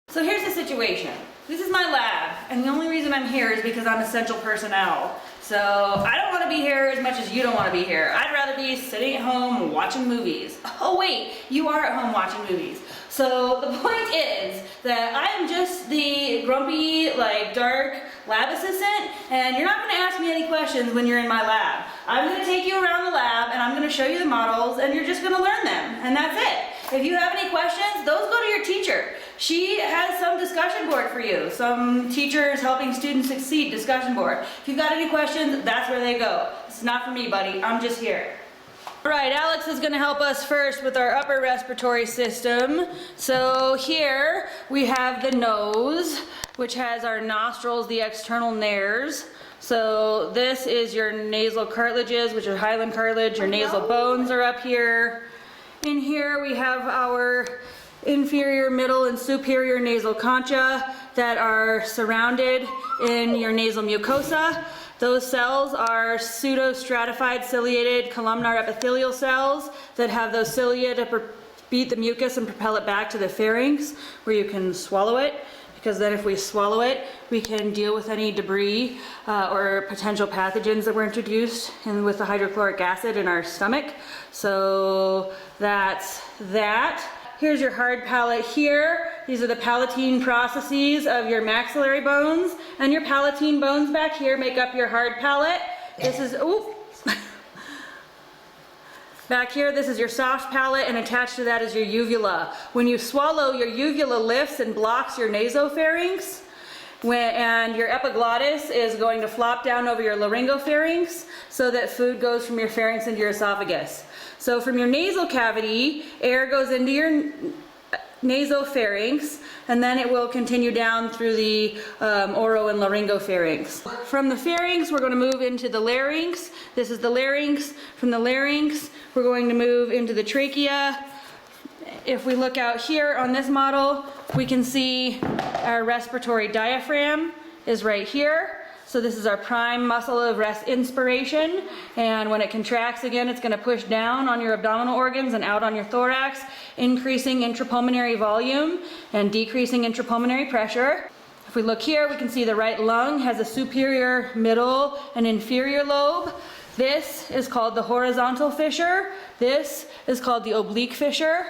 So here's the situation. This is my lab, and the only reason I'm here is because I'm essential personnel. So I don't want to be here as much as you don't want to be here. I'd rather be sitting at home watching movies. Oh wait, you are at home watching movies. So the point is that I am just the grumpy, dark lab assistant, and you're not going to ask me any questions when you're in my lab. I'm going to take you around the lab, and I'm going to show you the models, and you're just going to learn them, and that's it. If you have any questions, those go to your teacher. She has some discussion board for you. Some teachers helping students succeed discussion board. If you've got any questions, that's where they go. It's not for me, buddy. I'm just here. All right, Alex is going to help us first with our upper respiratory system. So here we have the nose, which has our nostrils, the external nares. So this is your nasal cartilages, which are hyaline cartilage. Your nasal bones are up here. In here we have our inferior, middle, and superior nasal concha that are surrounded in your nasal mucosa. Those cells are pseudostratified ciliated columnar epithelial cells that have those cilia to beat the mucus and propel it back to the pharynx where you can swallow it, because then if we swallow it, we can deal with any debris or potential pathogens that were introduced with the hydrochloric acid in our stomach. So that's that. Here's your hard palate here. These are the palatine processes of your maxillary bones, and your palatine bones back here make up your hard palate. This is, back here, this is your soft palate, and attached to that is your uvula. When you swallow, your uvula lifts and blocks your nasopharynx, and your epiglottis is going to flop down over your laryngopharynx so that food goes from your pharynx into your esophagus. So from your nasal cavity, air goes into your nasopharynx, and then it will continue down through the oro and laryngopharynx. From the pharynx, we're going to move into the larynx. This is the larynx. From the larynx, we're going to move into the trachea. If we look out here on this model, we can see our respiratory diaphragm is right here. So this is our prime muscle of inspiration, and when it contracts again, it's going to push down on your abdominal organs and out on your thorax, increasing intrapulmonary volume and decreasing intrapulmonary pressure. If we look here, we can see the right lung has a superior, middle, and inferior lobe. This is called the horizontal fissure. This is called the oblique fissure.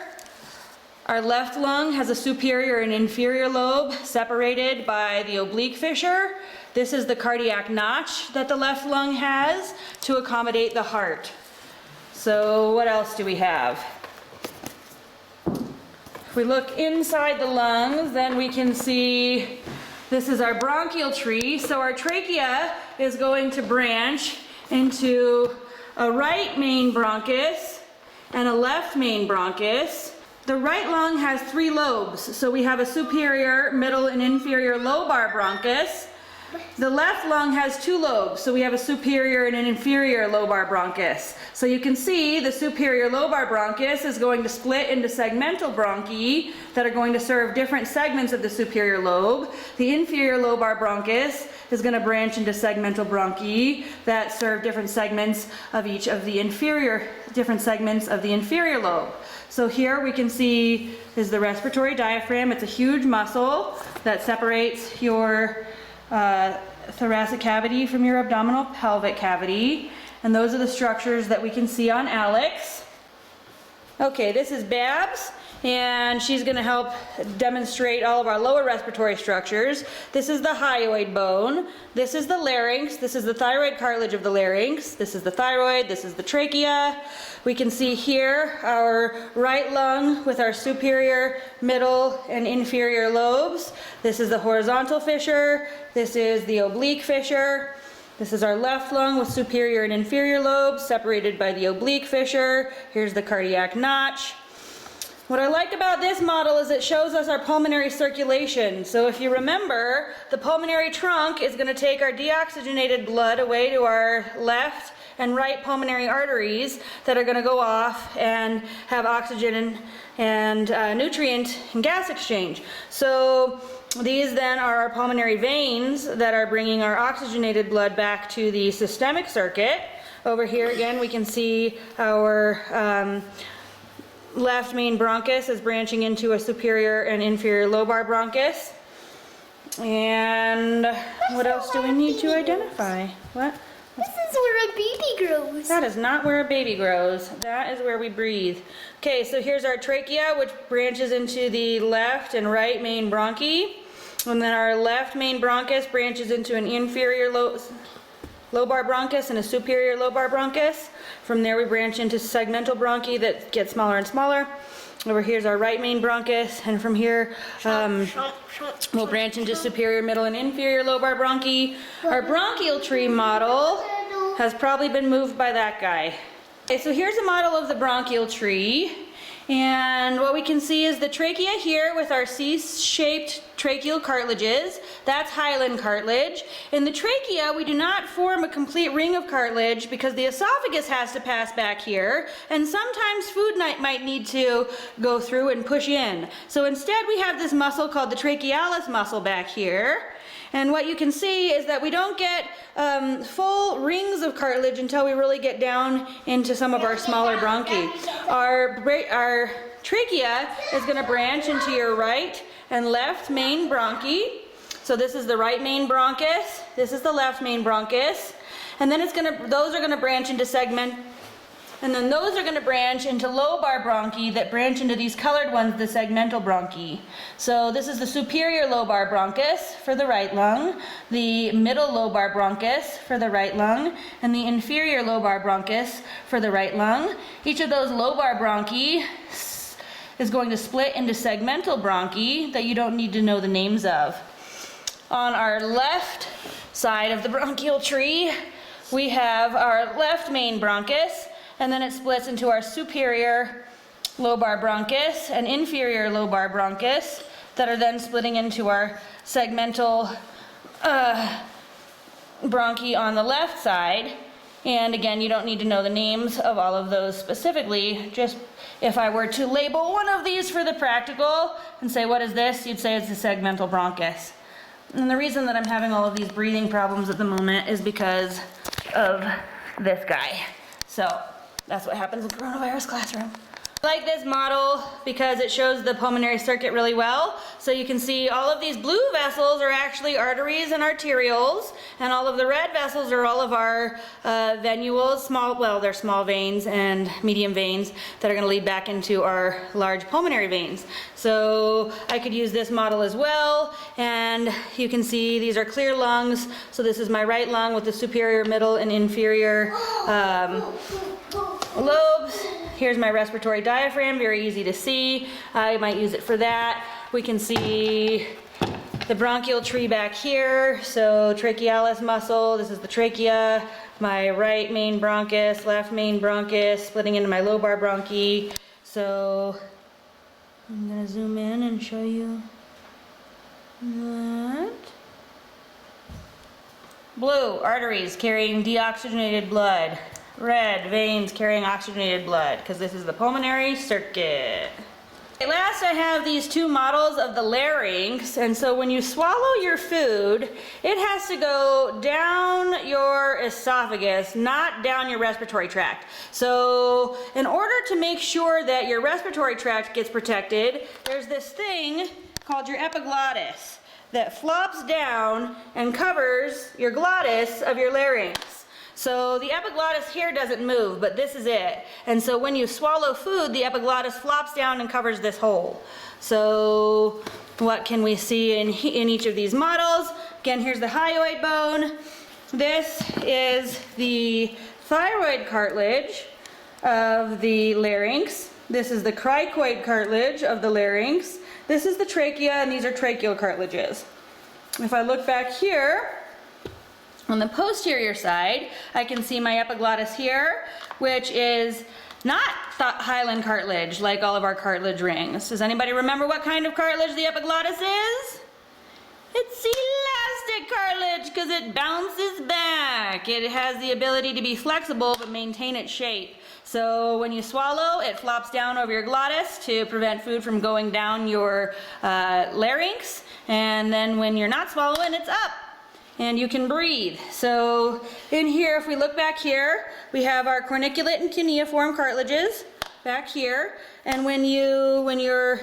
Our left lung has a superior and inferior lobe separated by the oblique fissure. This is the cardiac notch that the left lung has to accommodate the heart. So what else do we have? If we look inside the lungs, then we can see this is our bronchial tree. So our trachea is going to branch into a right main bronchus and a left main bronchus. The right lung has 3 lobes. So we have a superior, middle, and inferior lobar bronchus. The left lung has 2 lobes, so we have a superior and an inferior lobar bronchus. So you can see the superior lobar bronchus is going to split into segmental bronchi that are going to serve different segments of the superior lobe. The inferior lobar bronchus is going to branch into segmental bronchi that serve different segments of each of the different segments of the inferior lobe. So here we can see is the respiratory diaphragm. It's a huge muscle that separates your thoracic cavity from your abdominal pelvic cavity, and those are the structures that we can see on Alex. Okay, this is Babs, and she's going to help demonstrate all of our lower respiratory structures. This is the hyoid bone. This is the larynx. This is the thyroid cartilage of the larynx. This is the thyroid. This is the trachea. We can see here our right lung with our superior, middle, and inferior lobes. This is the horizontal fissure. This is the oblique fissure. This is our left lung with superior and inferior lobes separated by the oblique fissure. Here's the cardiac notch. What I like about this model is it shows us our pulmonary circulation. So if you remember, the pulmonary trunk is going to take our deoxygenated blood away to our left and right pulmonary arteries that are going to go off and have oxygen and nutrient and gas exchange. So these then are our pulmonary veins that are bringing our oxygenated blood back to the systemic circuit. Over here again we can see our left main bronchus is branching into a superior and inferior lobar bronchus. And what else do we need to identify? What? This is where a baby grows. That is not where a baby grows. That is where we breathe. Okay, so here's our trachea, which branches into the left and right main bronchi. And then our left main bronchus branches into an inferior lobar bronchus and a superior lobar bronchus. From there we branch into segmental bronchi that get smaller and smaller. Over here's our right main bronchus, and from here we'll branch into superior, middle, and inferior lobar bronchi. Our bronchial tree model has probably been moved by that guy. Okay, so here's a model of the bronchial tree. And what we can see is the trachea here with our C-shaped tracheal cartilages. That's hyaline cartilage. In the trachea, we do not form a complete ring of cartilage because the esophagus has to pass back here, and sometimes food might need to go through and push in. So instead we have this muscle called the trachealis muscle back here. And what you can see is that we don't get full rings of cartilage until we really get down into some of our smaller bronchi. Our trachea is going to branch into your right and left main bronchi. So this is the right main bronchus, this is the left main bronchus, and then those are going to branch into and then those are going to branch into lobar bronchi that branch into these colored ones, the segmental bronchi. So this is the superior lobar bronchus for the right lung, the middle lobar bronchus for the right lung, and the inferior lobar bronchus for the right lung. Each of those lobar bronchi is going to split into segmental bronchi that you don't need to know the names of. On our left side of the bronchial tree, we have our left main bronchus, and then it splits into our superior lobar bronchus and inferior lobar bronchus that are then splitting into our segmental bronchi on the left side. And again, you don't need to know the names of all of those specifically. Just if I were to label one of these for the practical and say, what is this? You'd say it's the segmental bronchus. And the reason that I'm having all of these breathing problems at the moment is because of this guy. So that's what happens in coronavirus classroom. I like this model because it shows the pulmonary circuit really well. So you can see all of these blue vessels are actually arteries and arterioles, and all of the red vessels are all of our venules, they're small veins and medium veins that are going to lead back into our large pulmonary veins. So I could use this model as well, and you can see these are clear lungs. So this is my right lung with the superior, middle, and inferior lobes. Here's my respiratory diaphragm, very easy to see. I might use it for that. We can see the bronchial tree back here. So trachealis muscle, this is the trachea, my right main bronchus, left main bronchus, splitting into my lobar bronchi. So I'm gonna zoom in and show you that. Blue, arteries carrying deoxygenated blood. Red, veins carrying oxygenated blood, because this is the pulmonary circuit. Okay, last I have these two models of the larynx, and so when you swallow your food, it has to go down your esophagus, not down your respiratory tract. So in order to make sure that your respiratory tract gets protected, there's this thing called your epiglottis that flops down and covers your glottis of your larynx. So the epiglottis here doesn't move, but this is it. And so when you swallow food, the epiglottis flops down and covers this hole. So what can we see in each of these models? Again, here's the hyoid bone. This is the thyroid cartilage of the larynx. This is the cricoid cartilage of the larynx. This is the trachea, and these are tracheal cartilages. If I look back here, on the posterior side, I can see my epiglottis here, which is not hyaline cartilage like all of our cartilage rings. Does anybody remember what kind of cartilage the epiglottis is? It's elastic cartilage because it bounces back. It has the ability to be flexible but maintain its shape. So when you swallow, it flops down over your glottis to prevent food from going down your larynx. And then when you're not swallowing, it's up. And you can breathe. So in here, if we look back here, we have our corniculate and cuneiform cartilages. back here. And when you're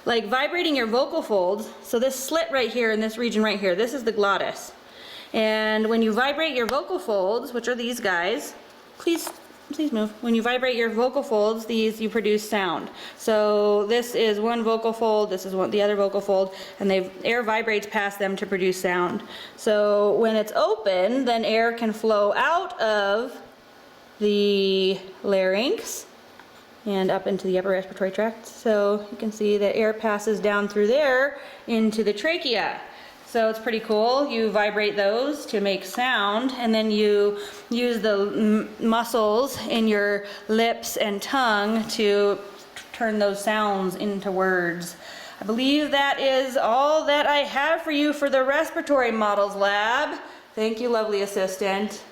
like vibrating your vocal folds, so this slit right here in this region right here, this is the glottis. And when you vibrate your vocal folds, which are these guys, please move. When you vibrate your vocal folds, you produce sound. So this is one vocal fold, this is the other vocal fold, and air vibrates past them to produce sound. So when it's open, then air can flow out of the larynx and up into the upper respiratory tract. So you can see that air passes down through there into the trachea. So it's pretty cool. You vibrate those to make sound, and then you use the muscles in your lips and tongue to turn those sounds into words. I believe that is all that I have for you for the Respiratory Models Lab. Thank you, lovely assistant.